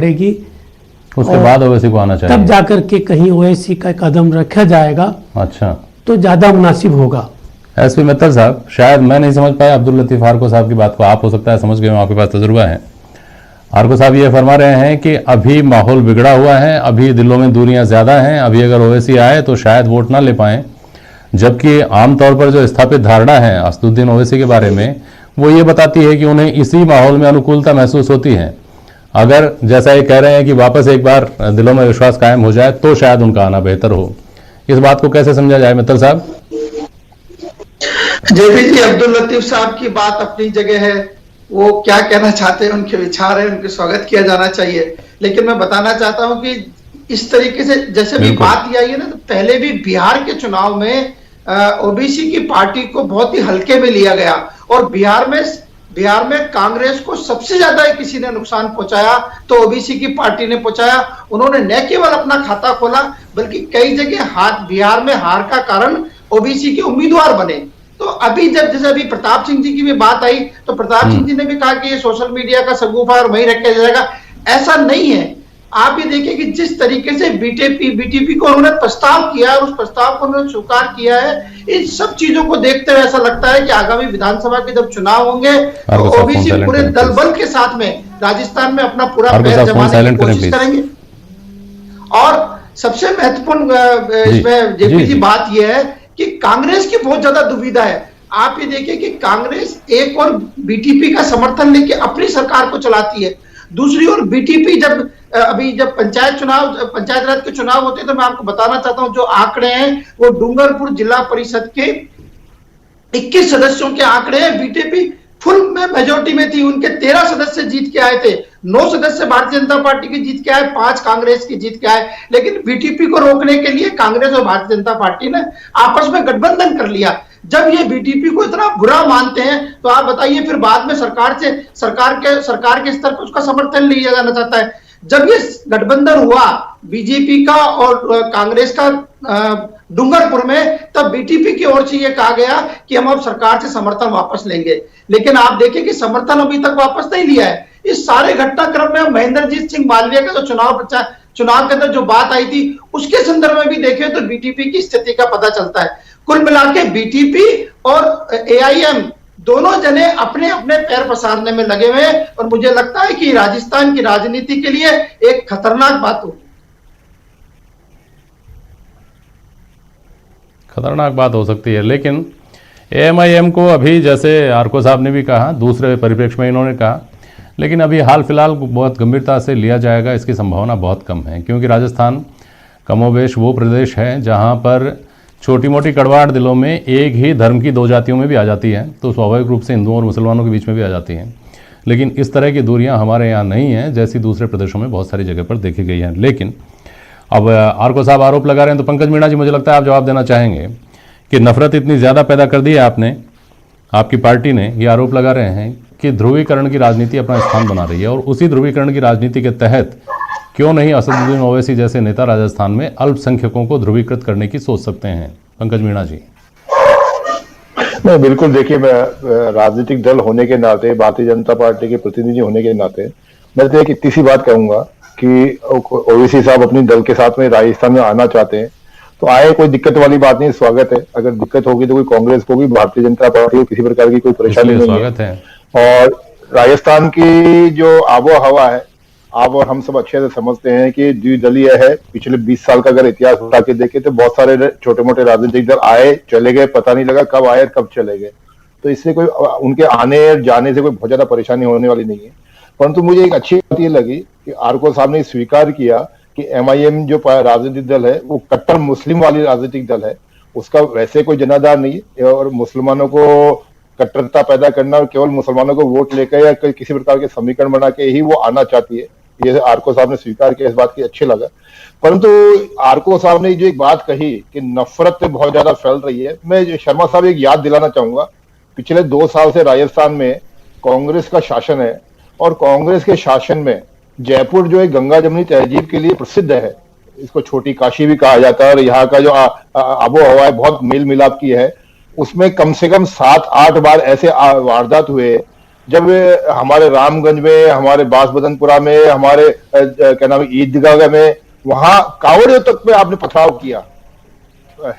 पड़ेगी, उसके बाद ओवैसी को आना चाहिए, तब जाकर के कहीं ओवैसी का कदम रखा जाएगा। अच्छा, तो ज्यादा मुनासिब होगा। एसपी मित्तल साहब, शायद मैं नहीं समझ पाया अब्दुल लतीफ आर्को साहब की बात को, आप हो सकता है समझ गए हो, आपके पास तजुर्बा है। आर्को साहब ये फरमा रहे हैं कि अभी माहौल बिगड़ा हुआ है, अभी दिलों में दूरियां ज्यादा हैं, अभी अगर ओवैसी आए तो शायद वोट ना ले पाएं, जबकि आमतौर पर जो स्थापित धारणा है असदुद्दीन ओवैसी के बारे में वो ये बताती है कि उन्हें इसी माहौल में अनुकूलता महसूस होती है। अगर जैसा ये कह रहे हैं कि वापस एक बार दिलों में विश्वास कायम हो जाए तो शायद उनका आना बेहतर हो। इस बात को कैसे समझा जाए मित्तल साहब? जेपी जी, अब्दुल लतीफ साहब की बात अपनी जगह है, वो क्या कहना चाहते हैं, उनके विचार है, उनके स्वागत किया जाना चाहिए। लेकिन मैं बताना चाहता हूं कि इस तरीके से जैसे भी बात आई है ना, तो पहले भी बिहार के चुनाव में ओबीसी की पार्टी को बहुत ही हल्के में लिया गया और बिहार में कांग्रेस को सबसे ज्यादा किसी ने नुकसान पहुंचाया तो ओबीसी की पार्टी ने पहुंचाया। उन्होंने न केवल अपना खाता खोला बल्कि कई जगह बिहार में हार का कारण ओबीसी के उम्मीदवार बने। तो अभी जैसे अभी प्रताप सिंह जी की भी बात आई तो प्रताप सिंह जी ने भी कहा कि ये सोशल मीडिया का सगुफा और वहीं रखा जाएगा। ऐसा नहीं है। आप ये देखिए कि जिस तरीके से बीटीपी को उन्होंने प्रस्ताव किया और उस प्रस्ताव को उन्होंने स्वीकार किया है, इन सब चीजों को देखते हुए ऐसा लगता है कि आगामी विधानसभा के जब चुनाव होंगे तो ओबीसी पूरे दल बल के साथ में राजस्थान में अपना पूरा पैर जमाने की कोशिश करेंगे। और सबसे महत्वपूर्ण इसमें जेपी जी बात यह है कि कांग्रेस की बहुत ज्यादा दुविधा है। आप ये देखिए कि कांग्रेस एक और बीटीपी का समर्थन लेके अपनी सरकार को चलाती है, दूसरी ओर बीटीपी जब पंचायत राज के चुनाव होते हैं तो मैं आपको बताना चाहता हूं जो आंकड़े हैं वो डूंगरपुर जिला परिषद के 21 सदस्यों के आंकड़े हैं। बीटीपी फुल में मेजोरिटी में थी, उनके 13 सदस्य जीत के आए थे, 9 सदस्य भारतीय जनता पार्टी की जीत के आए, 5 कांग्रेस की जीत के आए। लेकिन बीटीपी को रोकने के लिए कांग्रेस और भारतीय जनता पार्टी ने आपस में गठबंधन कर लिया। जब ये बीटीपी को इतना बुरा मानते हैं तो आप बताइए फिर बाद में सरकार के स्तर पर उसका समर्थन लिया जाना चाहता है। जब ये गठबंधन हुआ बीजेपी का और कांग्रेस का डूंगरपुर में, तब बीटीपी की ओर से यह कहा गया कि हम अब सरकार से समर्थन वापस लेंगे। लेकिन आप देखें कि समर्थन अभी तक वापस नहीं लिया है। इस सारे घटनाक्रम में महेंद्रजीत सिंह मालवीय का जो चुनाव के अंदर जो बात आई थी उसके संदर्भ में भी देखें तो बीटीपी की स्थिति का पता चलता है। कुल मिला के बीटीपी और एआईएम दोनों जने अपने अपने पैर पसारने में लगे हुए हैं और मुझे लगता है कि राजस्थान की राजनीति के लिए एक खतरनाक बात होगी। खतरनाक बात हो सकती है, लेकिन एएमआईएम को अभी जैसे आर्को साहब ने भी कहा, दूसरे परिप्रेक्ष्य में इन्होंने कहा, लेकिन अभी हाल फिलहाल बहुत गंभीरता से लिया जाएगा इसकी संभावना बहुत कम है, क्योंकि राजस्थान कमोबेश वो प्रदेश है जहां पर छोटी मोटी कड़वाहट दिलों में एक ही धर्म की 2 जातियों में भी आ जाती है, तो स्वाभाविक रूप से हिंदुओं और मुसलमानों के बीच में भी आ जाती हैं। लेकिन इस तरह की दूरियां हमारे यहाँ नहीं हैं जैसी दूसरे प्रदेशों में बहुत सारी जगह पर देखी गई हैं। लेकिन अब आर्को साहब आरोप लगा रहे हैं, तो पंकज मीणा जी मुझे लगता है आप जवाब देना चाहेंगे कि नफरत इतनी ज़्यादा पैदा कर दी है आपने, आपकी पार्टी ने, ये आरोप लगा रहे हैं कि ध्रुवीकरण की राजनीति अपना स्थान बना रही है, और उसी ध्रुवीकरण की राजनीति के तहत क्यों नहीं असदुद्दीन ओवैसी जैसे नेता राजस्थान में अल्पसंख्यकों को ध्रुवीकृत करने की सोच सकते हैं? पंकज मीणा जी। नहीं, बिल्कुल। देखिए, मैं राजनीतिक दल होने के नाते, भारतीय जनता पार्टी के प्रतिनिधि होने के नाते मैं तो एक इतनी सी बात कहूंगा कि ओवैसी साहब अपनी दल के साथ में राजस्थान में आना चाहते हैं तो आए, कोई दिक्कत वाली बात नहीं, स्वागत है। अगर दिक्कत होगी तो कोई कांग्रेस को भी, भारतीय जनता पार्टी को किसी प्रकार की कोई परेशानी नहीं है। और राजस्थान की जो आबो हवा है, आप और हम सब अच्छे से समझते हैं कि द्विदलीय है। पिछले 20 साल का अगर इतिहास उठा के देखें तो बहुत सारे छोटे मोटे राजनीतिक दल आए चले गए, पता नहीं लगा कब आए कब चले गए। तो इससे कोई उनके आने जाने से कोई बहुत ज्यादा परेशानी होने वाली नहीं है। परंतु मुझे एक अच्छी बात ये लगी कि आर्को साहब ने स्वीकार किया कि एमआईएम जो राजनीतिक दल है वो कट्टर मुस्लिम वाली राजनीतिक दल है, उसका वैसे कोई जनाधार नहीं है, और मुसलमानों को कट्टरता पैदा करना और केवल मुसलमानों को वोट लेकर या किसी प्रकार के समीकरण बना के ही वो आना चाहती है। ये आर्को साहब ने स्वीकार किया, इस बात की अच्छी लगा। परंतु आर्को साहब ने जो एक बात कही कि नफरत बहुत ज्यादा फैल रही है, मैं शर्मा साहब एक याद दिलाना चाहूंगा। पिछले 2 साल से राजस्थान में कांग्रेस का शासन है और कांग्रेस के शासन में जयपुर जो है गंगा जमुनी तहजीब के लिए प्रसिद्ध है, इसको छोटी काशी भी कहा जाता है, और यहाँ का जो आबो हवा है बहुत मेल मिलाप की है। उसमें कम से कम 7-8 बार ऐसे वारदात हुए जब हमारे रामगंज में, हमारे बासबदनपुरा में, हमारे क्या नाम है ईदगाह में, वहां कांवड़ियों तक पे आपने पथराव किया।